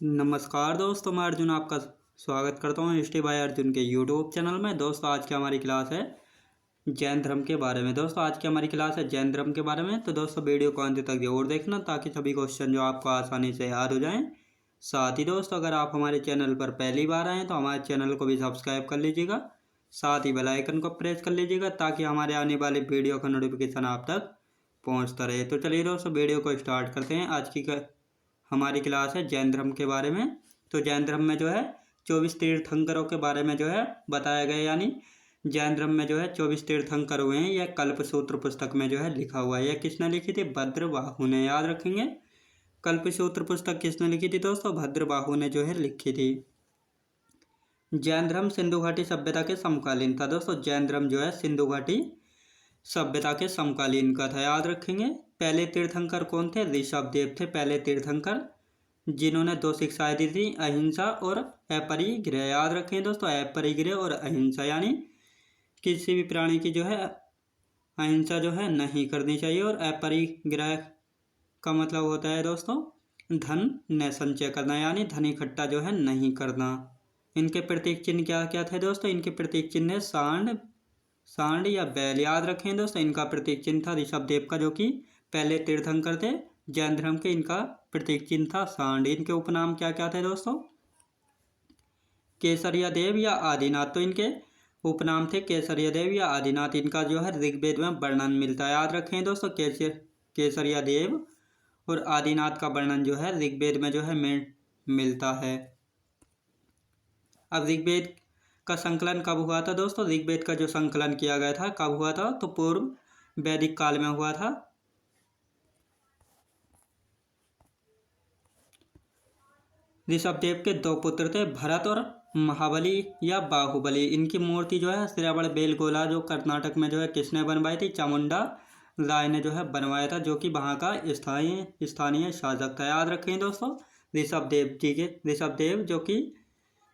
नमस्कार दोस्तों, मैं अर्जुन आपका स्वागत करता हूँ हिस्ट्री बाय अर्जुन के यूट्यूब चैनल में। दोस्तों आज की हमारी क्लास है जैन धर्म के बारे में। दोस्तों आज की हमारी क्लास है जैन धर्म के बारे में। तो दोस्तों वीडियो को अंत तक जरूर देखना ताकि सभी क्वेश्चन जो आपको आसानी से याद हो जाएं। साथ ही दोस्तों अगर आप हमारे चैनल पर पहली बार आएँ तो हमारे चैनल को भी सब्सक्राइब कर लीजिएगा, साथ ही बेल आइकन को प्रेस कर लीजिएगा ताकि हमारे आने वाले वीडियो का नोटिफिकेशन आप तक पहुँचता रहे। तो चलिए दोस्तों वीडियो को स्टार्ट करते हैं। आज की हमारी क्लास है जैन धर्म के बारे में। तो जैन धर्म में जो है 24 तीर्थंकरों के बारे में जो है बताया गया, यानी जैन धर्म में जो है 24 तीर्थंकर हुए हैं। यह कल्पसूत्र पुस्तक में जो है लिखा हुआ है। यह किसने लिखी थी? भद्रबाहु ने। याद रखेंगे, कल्पसूत्र पुस्तक किसने लिखी थी दोस्तों? भद्रबाहु ने जो है लिखी थी। जैन धर्म सिंधु घाटी सभ्यता के समकालीन था। दोस्तों जैन धर्म जो है सिंधु घाटी सभ्यता के समकालीन का था। याद रखेंगे। पहले तीर्थंकर कौन थे? ऋषभदेव थे पहले तीर्थंकर, जिन्होंने 2 शिक्षाएं दी थी, अहिंसा और अपरिग्रह। याद रखें दोस्तों, अपरिग्रह और अहिंसा, यानी किसी भी प्राणी की जो है अहिंसा जो है नहीं करनी चाहिए। और अपरिग्रह का मतलब होता है दोस्तों धन न संचय करना, यानी धन इकट्ठा जो है नहीं करना। इनके प्रतीक चिन्ह क्या क्या थे दोस्तों? इनके प्रतीक चिन्ह है सांड या बैल। याद रखें दोस्तों, इनका प्रतीक चिन्ह था ऋषभदेव का, जो कि पहले तीर्थंकर थे जैन धर्म के। इनका प्रतीक चिन्ह था सांड। इनके उपनाम क्या क्या थे दोस्तों? केसरिया देव या आदिनाथ। तो इनके उपनाम थे केसरिया देव या आदिनाथ। इनका जो है ऋग्वेद में वर्णन मिलता है। याद रखें दोस्तों, केसरिया देव और आदिनाथ का वर्णन जो है ऋग्वेद में जो है मिलता है। अब ऋग्वेद का संकलन कब हुआ था दोस्तों? ऋग्वेद का जो संकलन किया गया था कब हुआ था? तो पूर्व वैदिक काल में हुआ था। ऋषभदेव के 2 पुत्र थे, भरत और महाबली या बाहुबली। इनकी मूर्ति जो है श्रावण बेलगोला जो कर्नाटक में जो है किसने बनवाई थी? चामुंडा राय ने जो है बनवाया था, जो कि वहाँ का स्थानीय शासक था। याद रखें दोस्तों, ऋषभदेव जो कि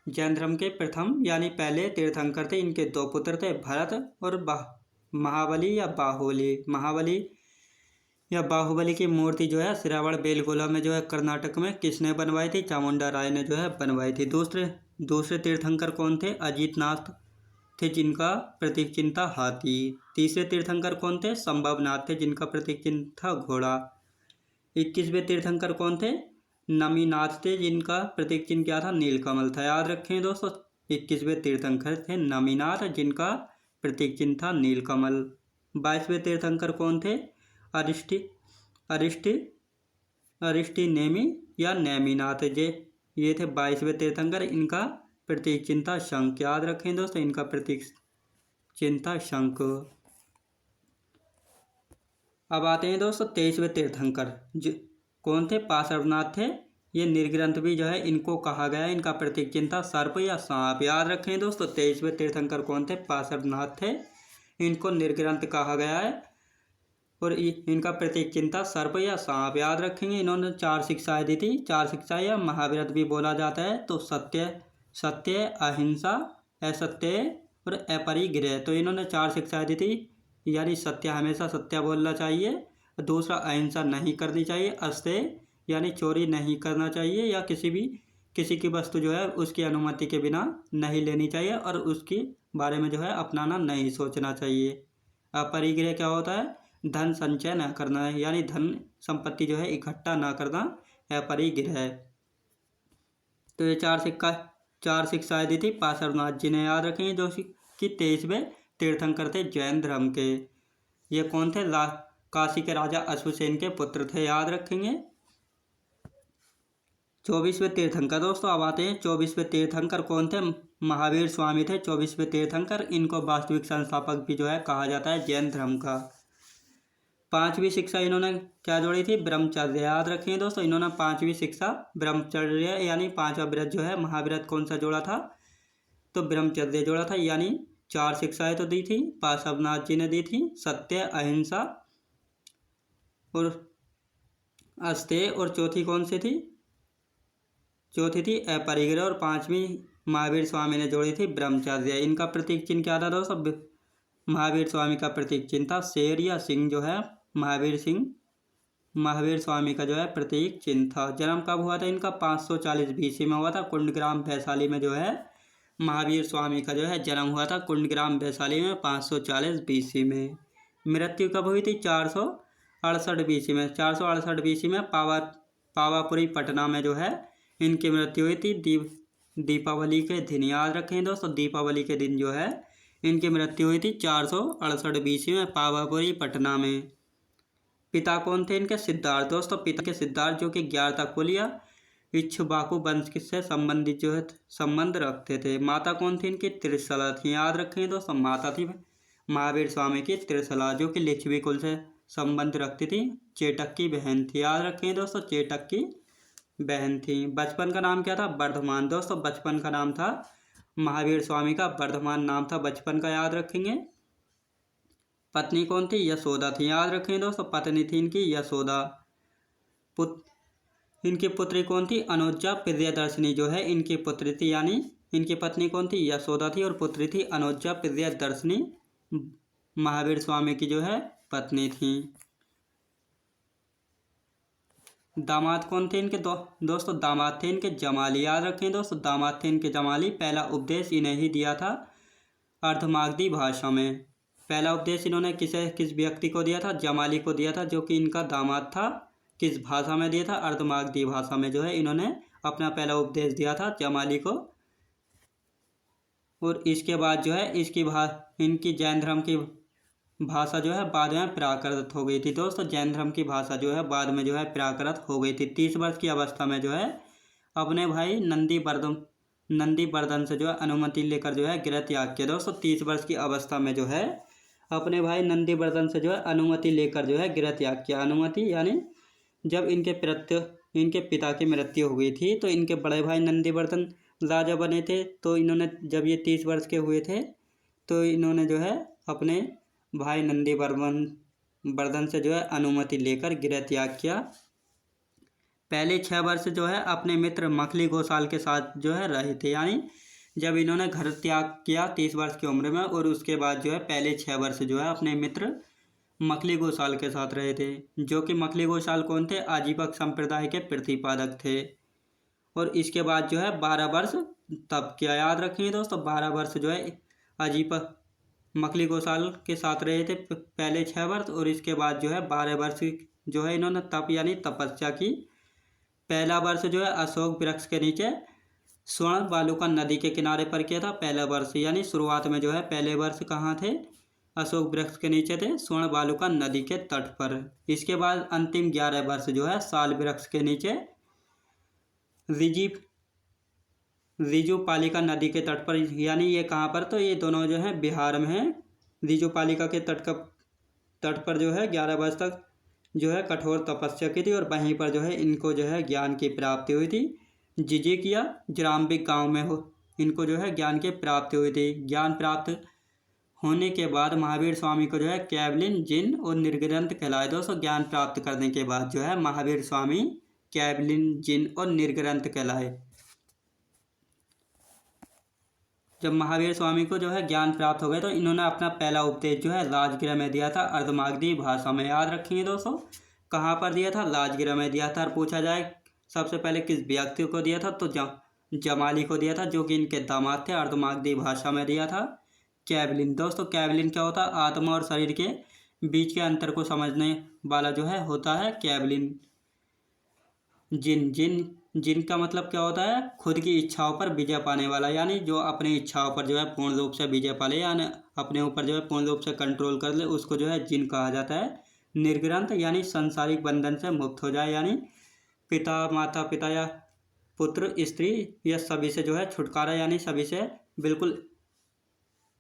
जैन धर्म के प्रथम यानी पहले तीर्थंकर थे। इनके 2 पुत्र थे, भरत और महाबली या बाहुबली की मूर्ति जो है श्रावण बेलगोला में जो है कर्नाटक में किसने बनवाई थी? चामुंडा राय ने जो है बनवाई थी। दूसरे तीर्थंकर कौन थे? अजीतनाथ थे, जिनका प्रतीक चिन्ह था हाथी। तीसरे तीर्थंकर कौन थे? संभवनाथ थे, जिनका प्रतीक चिन्ह था घोड़ा। 21वें तीर्थंकर कौन थे? नमीनाथ थे, जिनका प्रतीक चिन्ह क्या था? नीलकमल था। याद रखें दोस्तों, 21वें तीर्थंकर थे नमीनाथ, जिनका प्रतीक चिन्ह था नीलकमल। 22वें तीर्थंकर कौन थे? अरिष्टि नेमी या नेमिनाथ। ये थे 22वें तीर्थंकर। इनका प्रतीक चिन्ह था शंख। याद रखें दोस्तों, इनका प्रतीक चिन्ह था शंख। अब आते हैं दोस्तों 23वें तीर्थंकर, जो कौन थे? पार्श्वनाथ थे। ये निर्ग्रंथ भी जो है इनको कहा गया है। इनका प्रतीक चिन्ह था सर्प या सांप। याद रखें दोस्तों, 23वें तीर्थंकर कौन थे? पार्श्वनाथ थे। इनको निर्ग्रंथ कहा गया है और इनका प्रतीक चिन्ह था सर्प या सांप। याद रखेंगे, इन्होंने 4 शिक्षाएं दी थी। 4 शिक्षाएं या महाव्रत भी बोला जाता है। तो सत्य, अहिंसा, असत्य और अपरिग्रह। तो इन्होंने 4 शिक्षाएं दी थी, यानी सत्य, हमेशा सत्य बोलना चाहिए। दूसरा, अहिंसा नहीं करनी चाहिए। अस्तेय यानी चोरी नहीं करना चाहिए, या किसी की वस्तु जो है उसकी अनुमति के बिना नहीं लेनी चाहिए और उसके बारे में जो है अपनाना नहीं सोचना चाहिए। अपरिग्रह क्या होता है? धन संचय न करना है, यानी धन संपत्ति जो है इकट्ठा न करना, अपरिग्रह। तो ये 4 शिक्षाएं दी थी पार्श्वनाथ जी ने। याद रखेंगे, जो कि 23वें तीर्थंकर थे जैन धर्म के। ये कौन थे? काशी के राजा अश्वसेन के पुत्र थे। याद रखेंगे। 24वें तीर्थंकर दोस्तों, अब आते हैं 24वें तीर्थंकर कौन थे? महावीर स्वामी थे 24वें तीर्थंकर। इनको वास्तविक संस्थापक भी जो है कहा जाता है जैन धर्म का। 5वीं शिक्षा इन्होंने क्या जोड़ी थी? ब्रह्मचर्य। याद रखें दोस्तों, इन्होंने 5वीं शिक्षा ब्रह्मचर्य यानी 5वां व्रत जो है, महाव्रत कौन सा जोड़ा था? तो ब्रह्मचर्य जोड़ा था। यानी 4 शिक्षाएं तो दी थी, पार्श्वनाथ जी ने दी थी, सत्य, अहिंसा और अस्तेय। और चौथी कौन सी थी? चौथी थी अपरिग्रह। और 5वीं महावीर स्वामी ने जोड़ी थी ब्रह्मचर्य। इनका प्रतीक चिन्ह क्या था दोस्तों? महावीर स्वामी का प्रतीक चिन्ह था शेर या सिंह जो है। महावीर महावीर स्वामी का जो है प्रतीक चिन्ह था। जन्म कब हुआ था इनका? 540 BC में हुआ था। कुंडग्राम वैशाली में जो है महावीर स्वामी का जो है जन्म हुआ था, कुंडग्राम वैशाली में 540 BC में। मृत्यु कब हुई थी? 468 BC में। 468 BC में पावापुरी पटना में जो है इनकी मृत्यु हुई थी। दीपावली के दिन याद रखें दोस्तों, दीपावली के दिन जो है इनकी मृत्यु हुई थी 468 BC में पावापुरी पटना में। पिता कौन थे इनके? सिद्धार्थ। दोस्तों पिता के सिद्धार्थ जो कि 11 कुल या इक्ष्वाकु वंश से संबंधित जो है संबंध रखते थे। माता कौन थी इनकी? त्रिशला थी। याद रखें दोस्तों, माता थी महावीर स्वामी की त्रिशला, जो कि लिच्छवी कुल से संबंध रखती थी। चेटक की बहन थी। याद रखें दोस्तों, चेटक की बहन थी। बचपन का नाम क्या था? वर्धमान। दोस्तों बचपन का नाम था महावीर स्वामी का वर्धमान नाम था बचपन का, याद रखेंगे। पत्नी कौन थी? यशोदा थी। याद रखें दोस्तों, पत्नी थी इनकी यशोदा। इनकी पुत्री कौन थी? अनुजा प्रियदर्शनी जो है इनकी पुत्री थी, यानी इनकी पत्नी कौन थी? यशोदा थी और पुत्री थी अनुजा प्रियदर्शनी, महावीर स्वामी की जो है पत्नी थी। दामाद कौन थे इनके? दोस्तों दामाद थे इनके जमाली। याद रखें दोस्तों, दामाद थे इनके जमाली। पहला उपदेश इन्हें ही दिया था अर्धमागधी भाषा में। पहला उपदेश इन्होंने किस व्यक्ति को दिया था? जमाली को दिया था, जो कि इनका दामाद था। किस भाषा में दिया था? अर्धमागधी भाषा में जो है इन्होंने अपना पहला उपदेश दिया था जमाली को। और इसके बाद जो है इनकी जैन धर्म की भाषा जो है बाद में प्राकृत हो गई थी। दोस्तों जैन धर्म की भाषा जो है बाद में जो है प्राकृत हो गई थी। 30 वर्ष की अवस्था में जो है अपने भाई नंदीवर्धन से जो है अनुमति लेकर जो है गृह त्याग किया। दोस्तों 30 वर्ष की अवस्था में जो है अपने भाई नंदीवर्धन से जो है अनुमति लेकर जो है गृह त्याग किया। अनुमति यानी जब इनके पिता की मृत्यु हो गई थी तो इनके बड़े भाई नंदीवर्धन राजा बने थे। तो इन्होंने जब ये 30 वर्ष के हुए थे तो इन्होंने जो है अपने भाई नंदीवर्धन से जो है अनुमति लेकर गृह त्याग किया। पहले 6 वर्ष जो है अपने मित्र मखली घोषाल के साथ जो है रहे थे, यानी जब इन्होंने घर त्याग किया 30 वर्ष की उम्र में, और उसके बाद जो है पहले 6 वर्ष जो है अपने मित्र मखली घोषाल के साथ रहे थे, जो कि मखली घोषाल कौन थे? आजीवक संप्रदाय के प्रतिपादक थे। और इसके बाद जो है 12 वर्ष तप किया। याद रखिए दोस्तों, 12 वर्ष जो है आजीवक मखली घोषाल के साथ रहे थे पहले 6 वर्ष, और इसके बाद जो है 12 वर्ष जो है इन्होंने तप यानी तपस्या की। पहला वर्ष जो है अशोक वृक्ष के नीचे स्वर्ण बालूका नदी के किनारे पर किया था। पहला वर्ष यानी शुरुआत में जो है पहले वर्ष कहाँ थे? अशोक वृक्ष के नीचे थे, स्वर्ण बालूका नदी के तट पर। इसके बाद अंतिम 11 वर्ष जो है साल वृक्ष के नीचे रिजुपालिका नदी के तट पर, यानी ये कहाँ पर? तो ये दोनों जो है बिहार में है। रिजुपालिका के तट पर जो है 11 वर्ष तक जो है कठोर तपस्या की थी, और वहीं पर जो है इनको जो है ज्ञान की प्राप्ति हुई थी। जिजिकिया जराम्बिक गांव में इनको जो है ज्ञान की प्राप्ति हुई थी। ज्ञान प्राप्त होने के बाद महावीर स्वामी को जो है कैवलिन, जिन और निर्ग्रंथ कहलाए। दोस्तों ज्ञान प्राप्त करने के बाद जो है महावीर स्वामी कैवलिन, जिन और निर्ग्रंथ कहलाए। जब महावीर स्वामी को जो है ज्ञान प्राप्त हो गए तो इन्होंने अपना पहला उपदेश जो है राजगृह में दिया था अर्धमागधी भाषा में। याद रखिए दोस्तों, कहाँ पर दिया था? राजगृह में दिया था। और पूछा जाए सबसे पहले किस व्यक्ति को दिया था, तो जमाली को दिया था, जो कि इनके दामाद थे। अर्धमागधी भाषा में दिया था कैवलिन। दोस्तों कैवलिन क्या होता है? आत्मा और शरीर के बीच के अंतर को समझने वाला जो है होता है कैवलिन। जिन का मतलब क्या होता है? खुद की इच्छाओं पर विजय पाने वाला, यानी जो अपनी इच्छाओं पर जो है पूर्ण रूप से विजय पा ले, यानी अपने ऊपर जो है पूर्ण रूप से कंट्रोल कर ले, उसको जो है जिन कहा जाता है। निर्ग्रंथ यानी सांसारिक बंधन से मुक्त हो जाए, यानी माता पिता या पुत्र स्त्री या सभी से जो है छुटकारा, यानी सभी से बिल्कुल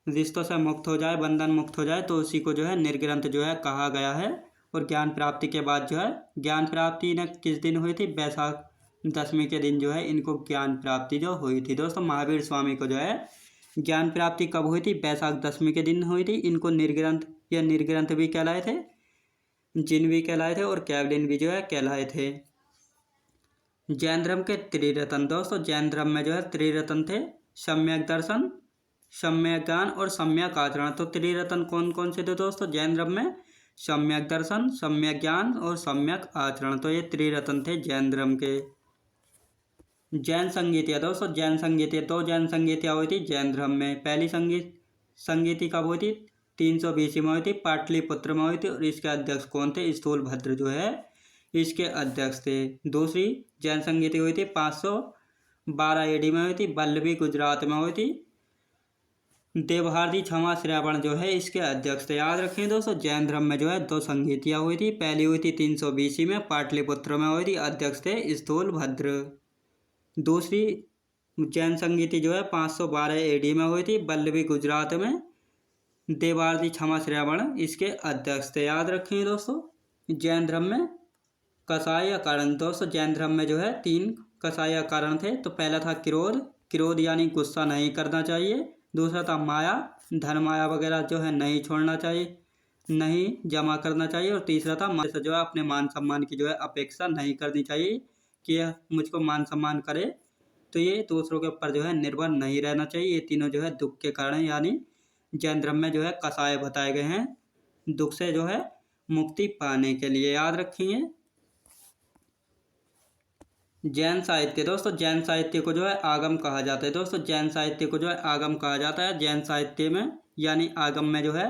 रिश्तों से मुक्त हो जाए, बंधन मुक्त हो जाए, तो उसी को जो है निर्ग्रंथ जो है कहा गया है। और ज्ञान प्राप्ति के बाद जो है ज्ञान प्राप्ति ने किस दिन हुई थी? वैशाख दशमी के दिन जो है इनको ज्ञान प्राप्ति जो हुई थी। दोस्तों महावीर स्वामी को जो है ज्ञान प्राप्ति कब हुई थी? वैशाख दशमी के दिन हुई थी। इनको निर्ग्रंथ या निर्ग्रंथ भी कहलाए थे, जिन भी कहलाए थे, और कैवलिन भी जो है कहलाए थे। जैन धर्म के त्रिरत्न। दोस्तों जैन धर्म में जो है त्रिरत्न थे, सम्यक दर्शन, सम्यक ज्ञान और सम्यक आचरण। तो त्रिरत्न कौन कौन से थे दोस्तों जैन धर्म में? सम्यक दर्शन, सम्यक ज्ञान और सम्यक आचरण। तो ये त्रिरत्न थे जैन धर्म के। जैन संगीतियाँ दोस्तों, जैन संगीतियाँ तो जैन संगीतियाँ हुई थी जैन धर्म में। पहली संगीति कब हुई थी? 320 में हुई थी, पाटलिपुत्र में हुई थी। और इसके अध्यक्ष कौन थे? स्थूलभद्र जो है इसके अध्यक्ष थे। दूसरी जैन संगीति हुई थी 512 AD में हुई थी, वल्लभी गुजरात में हुई थी। देवहार्दी क्षमा श्रावण जो है इसके अध्यक्ष थे। याद रखें दोस्तों, जैन धर्म में जो है 2 संगीतियाँ हुई थी। पहली हुई थी 320 में, पाटलिपुत्र में हुई थी, अध्यक्ष थे स्थूलभद्र। दूसरी जैन संगीति जो है 512 AD में हुई थी, वल्लभी गुजरात में, देवार्दी क्षमा श्रावण इसके अध्यक्ष थे। याद रखें दोस्तों, जैन धर्म में कसाय या कारण। दोस्तों जैन धर्म में जो है 3 कसाय या कारण थे। तो पहला था क्रोध यानी गुस्सा नहीं करना चाहिए। दूसरा था माया, धन माया वगैरह जो है नहीं छोड़ना चाहिए, नहीं जमा करना चाहिए। और तीसरा था जो है अपने मान सम्मान की जो है अपेक्षा नहीं करनी चाहिए कि यह मुझको मान सम्मान करे। तो ये दूसरों के ऊपर जो है निर्भर नहीं रहना चाहिए। ये तीनों जो है दुख के कारण, यानी जैन धर्म में जो है कसाय बताए गए हैं दुख से जो है मुक्ति पाने के लिए। याद रखिए। जैन साहित्य दोस्तों, जैन साहित्य को जो है आगम कहा जाता है। दोस्तों जैन साहित्य को जो है आगम कहा जाता है। जैन साहित्य में यानी आगम में जो है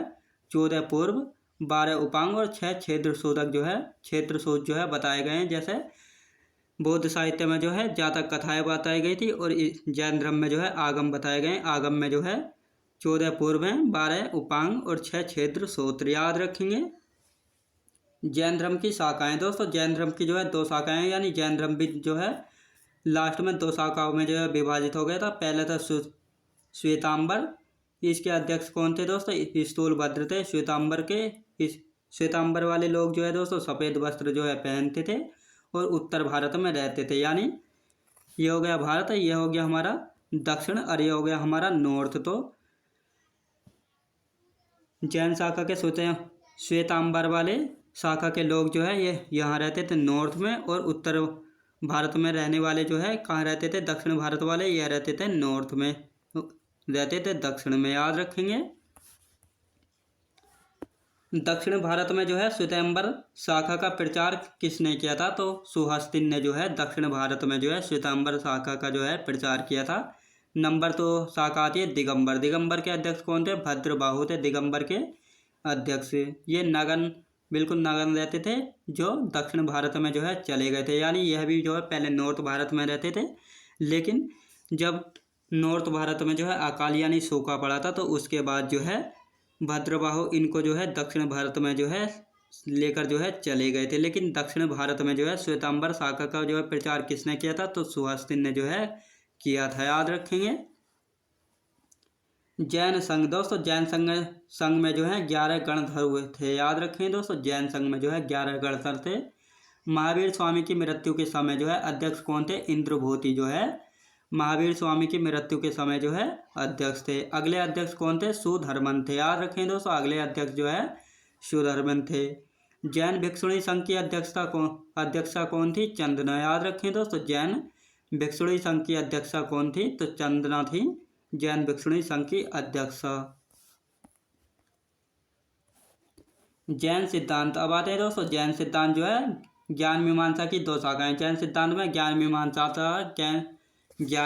14 पूर्व, 12 उपांग और 6 क्षेत्र शोधक जो है बताए गए हैं। जैसे बौद्ध साहित्य में जो है जातक कथाएं बताई गई थी और जैन धर्म में जो है आगम बताए गए। आगम में जो है 14 पूर्व हैं, 12 उपांग और 6 क्षेत्र सूत्र। याद रखेंगे। जैन धर्म की शाखाएं दोस्तों, जैन धर्म की जो है 2 शाखाएं हैं, यानी जैन धर्म भी जो है लास्ट में 2 शाखाओं में जो है विभाजित हो गया था। पहले था श्वेतांबर, इसके अध्यक्ष कौन थे दोस्तों? स्थूलभद्र थे। श्वेतांबर वाले लोग जो है दोस्तों सफ़ेद वस्त्र जो है पहनते थे और उत्तर भारत में रहते थे। यानी ये हो गया भारत, ये हो गया हमारा दक्षिण और ये हो गया हमारा नॉर्थ। तो जैन शाखा के श्वेतांबर वाले शाखा के लोग जो है ये यहाँ रहते थे नॉर्थ में, और उत्तर भारत में रहने वाले जो है कहाँ रहते थे? दक्षिण भारत वाले ये रहते थे नॉर्थ में, रहते थे दक्षिण में। याद रखेंगे। दक्षिण भारत में जो है श्वेतांबर शाखा का प्रचार किसने किया था? तो सुहस्तिन ने जो है दक्षिण भारत में जो है श्वेतांबर शाखा का जो है प्रचार किया था। नंबर तो शाखा आती है दिगंबर। दिगंबर के अध्यक्ष कौन थे? भद्रबाहु थे दिगंबर के अध्यक्ष। ये नगन, बिल्कुल नगन रहते थे जो दक्षिण भारत में जो है चले गए थे। यानी यह भी जो है पहले नॉर्थ भारत में रहते थे, लेकिन जब नॉर्थ भारत में जो है अकाल यानी सूखा पड़ा था तो उसके बाद जो है भद्रबाहु इनको जो है दक्षिण भारत में जो है लेकर जो है चले गए थे। लेकिन दक्षिण भारत में जो है श्वेतांबर शाखा का जो है प्रचार किसने किया था? तो सुहस्तिन ने जो है किया था। याद रखेंगे। जैन संघ दोस्तों, जैन संघ में जो है 11 गणधर हुए थे। याद रखें दोस्तों, जैन संघ में जो है 11 गणधर थे। महावीर स्वामी की मृत्यु के समय जो है अध्यक्ष कौन थे? इंद्रभूति जो है महावीर स्वामी की मृत्यु के समय जो है अध्यक्ष थे। अगले अध्यक्ष कौन थे? सुधर्मन थे। याद रखें दोस्तों, अगले अध्यक्ष जो है सुधर्मन थे। जैन भिक्षुणी संघ की अध्यक्षा कौन थी? चंदना। याद रखें दोस्तों, जैन भिक्षुणी संघ की अध्यक्षा कौन थी? तो चंदना थी जैन भिक्षुणी संघ की अध्यक्षा। जैन सिद्धांत। अब आते हैं दोस्तों जैन सिद्धांत जो है ज्ञान मीमांसा की 2 शाखाएं। जैन सिद्धांत में ज्ञान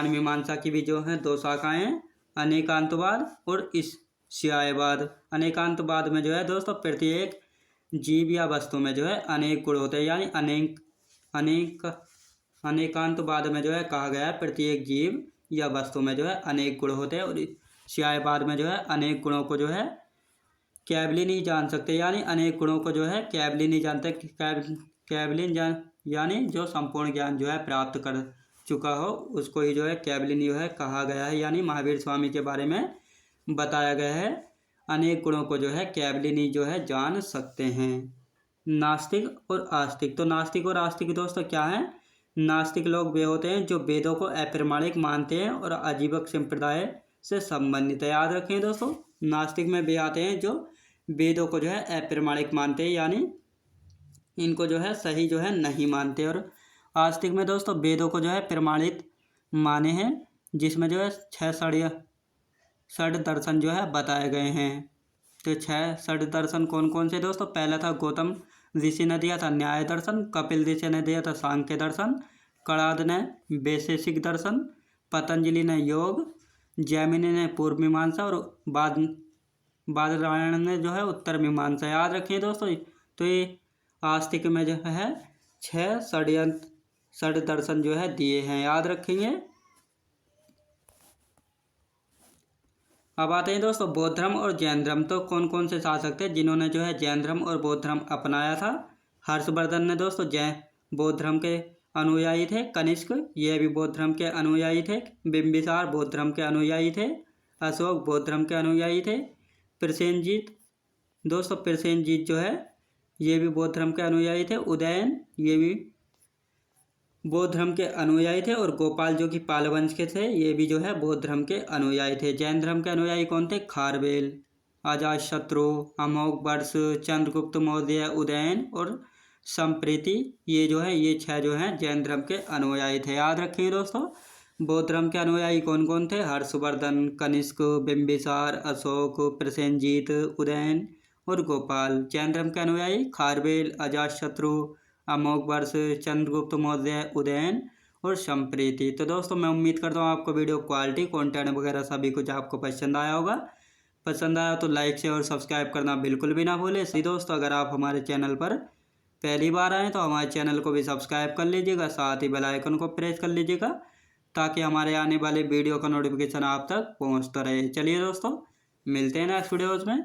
मीमांसा की भी जो है 2 शाखाएं हैं, अनेकांतवाद और ईश्यायवाद। अनेकांतवाद में जो है दोस्तों प्रत्येक जीव या वस्तु में जो है अनेक गुण होते हैं। यानी अनेकांतवाद में जो है कहा गया है प्रत्येक जीव या वस्तु में जो है अनेक गुण होते हैं। और ईश्यायवाद में जो है अनेक गुणों को जो है केवली नहीं जान सकते। यानी अनेक गुणों को जो है केवली नहीं जानते। यानी जो संपूर्ण ज्ञान जो है प्राप्त कर चुका हो उसको ही जो है केवलिनी जो है कहा गया है। यानी महावीर स्वामी के बारे में बताया गया है अनेक गुणों को जो है केवलिनी जो है जान सकते हैं। नास्तिक और आस्तिक। तो नास्तिक और आस्तिक दोस्तों क्या है? नास्तिक लोग वे होते हैं जो वेदों को अप्रमाणिक मानते हैं और आजीवक संप्रदाय से संबंधित है। याद रखें दोस्तों, नास्तिक में वे आते हैं जो वेदों को जो है अप्रमाणिक मानते हैं, यानी इनको जो है सही जो है नहीं मानते। और आस्तिक में दोस्तों वेदों को जो है प्रमाणित माने हैं, जिसमें जो है 6 षड दर्शन जो है बताए गए हैं। तो 6 षड दर्शन कौन कौन से दोस्तों? पहला था गौतम ऋषि ने दिया था न्याय दर्शन, कपिल ऋषि ने दिया था सांख्य दर्शन, कणाद ने वैशेषिक दर्शन, पतंजलि ने योग, जैमिनी ने पूर्व मीमांसा और बादरायण ने जो है उत्तर मीमांसा। याद रखिए दोस्तों। तो ये आस्तिक में जो है 6 षड दर्शन जो है दिए हैं, याद रखेंगे। अब आते हैं दोस्तों बौद्ध धर्म और जैन धर्म। तो कौन कौन से शासक थे जिन्होंने जो है जैन धर्म और बौद्ध धर्म अपनाया था? हर्षवर्धन ने दोस्तों जैन बौद्ध धर्म के अनुयायी थे। कनिष्क ये भी बौद्ध धर्म के अनुयायी थे। बिंबिसार बौद्ध धर्म के अनुयायी थे। अशोक बौद्ध धर्म के अनुयायी थे। प्रसेनजीत दोस्तों प्रसेनजीत जो है ये भी बौद्ध धर्म के अनुयायी थे। उदयन ये भी बौद्ध धर्म के अनुयायी थे। और गोपाल जो कि पाल वंश के थे ये भी जो है बौद्ध धर्म के अनुयायी थे। जैन धर्म के अनुयायी कौन थे? खारवेल, अजातशत्रु, अमोघवर्ष, चंद्रगुप्त मौर्य, उदयन और संप्रीति। ये जो है ये 6 जो हैं जैन धर्म के अनुयायी थे। याद रखिए दोस्तों। बौद्ध धर्म के अनुयायी कौन कौन थे? हर्षवर्धन, कनिष्क, बिंबिसार, अशोक, प्रसेनजीत, उदयन और गोपाल। जैन धर्म के अनुयायी खारवेल, अजातशत्रु, अमोघवर्ष, चंद्रगुप्त मौर्य, उदयन और संप्रीति। तो दोस्तों मैं उम्मीद करता हूँ आपको वीडियो क्वालिटी कंटेंट वगैरह सभी कुछ आपको पसंद आया होगा। पसंद आया तो लाइक से और सब्सक्राइब करना बिल्कुल भी ना भूलें। इसी दोस्तों अगर आप हमारे चैनल पर पहली बार आएँ तो हमारे चैनल को भी सब्सक्राइब कर लीजिएगा, साथ ही बेल आइकन को प्रेस कर लीजिएगा ताकि हमारे आने वाले वीडियो का नोटिफिकेशन आप तक पहुँचता रहे। चलिए दोस्तों मिलते हैं नेक्स्ट वीडियोज़ में।